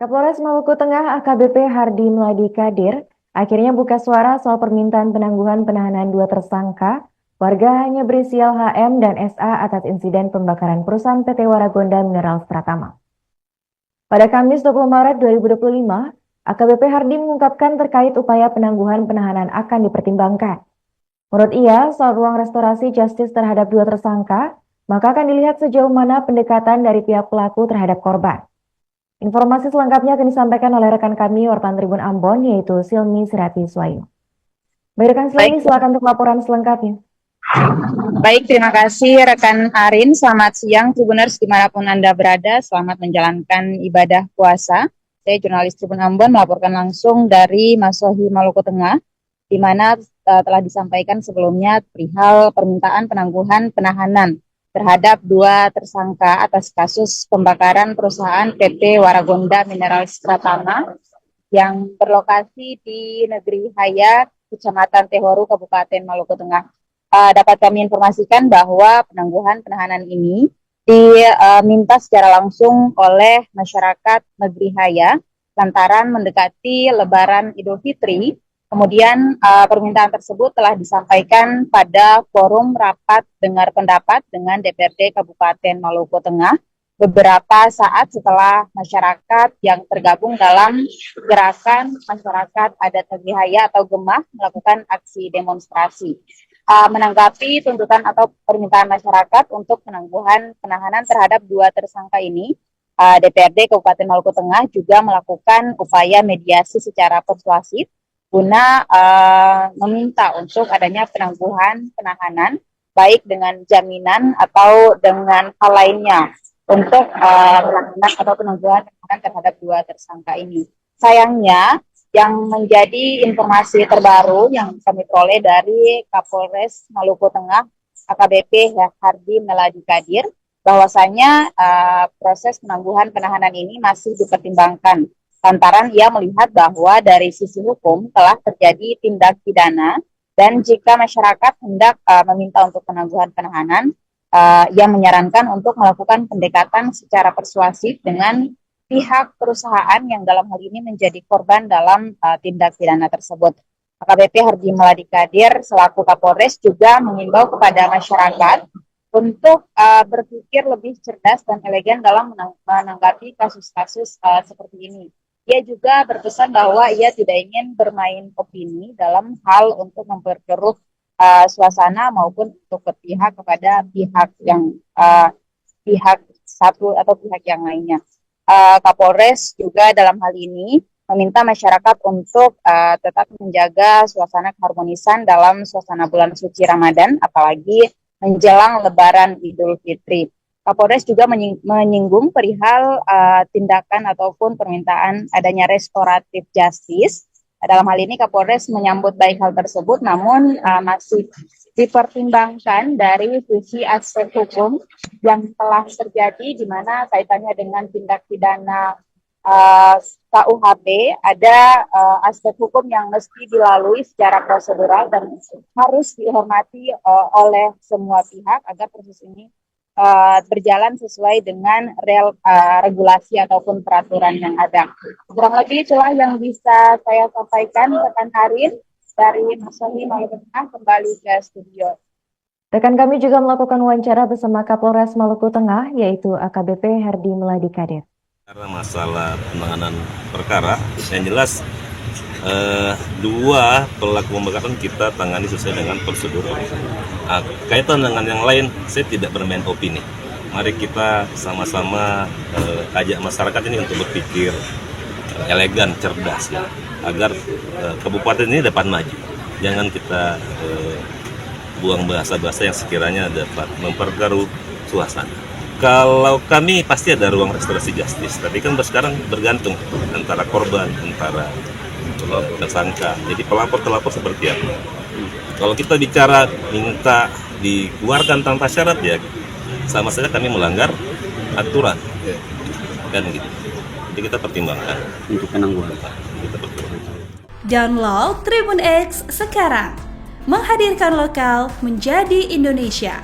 Kapolres Maluku Tengah AKBP Hardy Mladi Kadir akhirnya buka suara soal permintaan penangguhan penahanan dua tersangka warga hanya berinisial HM dan SA atas insiden pembakaran perusahaan PT Waragonda Minerals Pratama. Pada Kamis 20 Maret 2025, AKBP Hardy mengungkapkan terkait upaya penangguhan penahanan akan dipertimbangkan. Menurut ia, soal ruang restorasi justice terhadap dua tersangka, maka akan dilihat sejauh mana pendekatan dari pihak pelaku terhadap korban. Informasi selengkapnya akan disampaikan oleh rekan kami wartawan Tribun Ambon, yaitu Silmi Sirati Swayu. Baik, rekan Silmi, silakan untuk laporan selengkapnya. Baik, terima kasih rekan Arin. Selamat siang Tribuners dimanapun Anda berada. Selamat menjalankan ibadah puasa. Saya jurnalis Tribun Ambon melaporkan langsung dari Masohi, Maluku Tengah, di mana telah disampaikan sebelumnya perihal permintaan penangguhan penahanan terhadap dua tersangka atas kasus pembakaran perusahaan PT Waragonda Minerals Pratama yang berlokasi di Negeri Haya, Kecamatan Tehoru, Kabupaten Maluku Tengah. Dapat kami informasikan bahwa penangguhan penahanan ini diminta secara langsung oleh masyarakat Negeri Haya lantaran mendekati Lebaran Idul Fitri. Kemudian permintaan tersebut telah disampaikan pada forum rapat dengar pendapat dengan DPRD Kabupaten Maluku Tengah beberapa saat setelah masyarakat yang tergabung dalam gerakan masyarakat adat Negeri Haya atau Gemah melakukan aksi demonstrasi. Menanggapi tuntutan atau permintaan masyarakat untuk penangguhan penahanan terhadap dua tersangka ini, DPRD Kabupaten Maluku Tengah juga melakukan upaya mediasi secara persuasif guna meminta untuk adanya penangguhan penahanan baik dengan jaminan atau dengan hal lainnya untuk penahanan atau penangguhan penahanan terhadap dua tersangka ini. Sayangnya yang menjadi informasi terbaru yang kami peroleh dari Kapolres Maluku Tengah AKBP Hardy Mladi Kadir bahwasanya proses penangguhan penahanan ini masih dipertimbangkan. Lantaran ia melihat bahwa dari sisi hukum telah terjadi tindak pidana dan jika masyarakat hendak meminta untuk penangguhan penahanan, ia menyarankan untuk melakukan pendekatan secara persuasif dengan pihak perusahaan yang dalam hal ini menjadi korban dalam tindak pidana tersebut. AKBP Hardy Mladi Kadir selaku Kapolres juga mengimbau kepada masyarakat untuk berpikir lebih cerdas dan elegan dalam menanggapi kasus-kasus seperti ini. Ia juga berpesan bahwa ia tidak ingin bermain opini dalam hal untuk memperkeruh suasana maupun untuk berpihak kepada pihak yang pihak satu atau pihak yang lainnya. Kapolres juga dalam hal ini meminta masyarakat untuk tetap menjaga suasana keharmonisan dalam suasana bulan suci Ramadan, apalagi menjelang Lebaran Idul Fitri. Kapolres juga menyinggung perihal tindakan ataupun permintaan adanya restoratif justice. Dalam hal ini Kapolres menyambut baik hal tersebut, namun masih dipertimbangkan dari sisi aspek hukum yang telah terjadi di mana kaitannya dengan tindak pidana KUHP, ada aspek hukum yang mesti dilalui secara prosedural dan harus dihormati oleh semua pihak agar proses ini berjalan sesuai dengan regulasi ataupun peraturan yang ada. Kurang lebih itulah yang bisa saya sampaikan rekan Arin dari Masohi Maluku Tengah. Kembali ke studio. Rekan kami juga melakukan wawancara bersama Kapolres Maluku Tengah, yaitu AKBP Hardy Mladi Kadir. Karena masalah penanganan perkara, yang jelas dua pelaku pembakaran kita tangani sesuai dengan prosedur. Kaitan dengan yang lain, saya tidak bermain opini. Mari kita sama-sama ajak masyarakat ini untuk berpikir elegan, cerdas, ya, agar kabupaten ini dapat maju. Jangan kita buang bahasa-bahasa yang sekiranya dapat memperkeruh suasana. Kalau kami pasti ada ruang restorasi justice, tapi kan sekarang bergantung antara korban, antara tersangka. Jadi pelapor-telapor seperti apa. Kalau kita bicara minta dikeluarkan tanpa syarat, ya sama saja kami melanggar aturan. Kan gitu. Jadi kita pertimbangkan untuk penangguhan. Download Tribun X sekarang. Menghadirkan lokal menjadi Indonesia.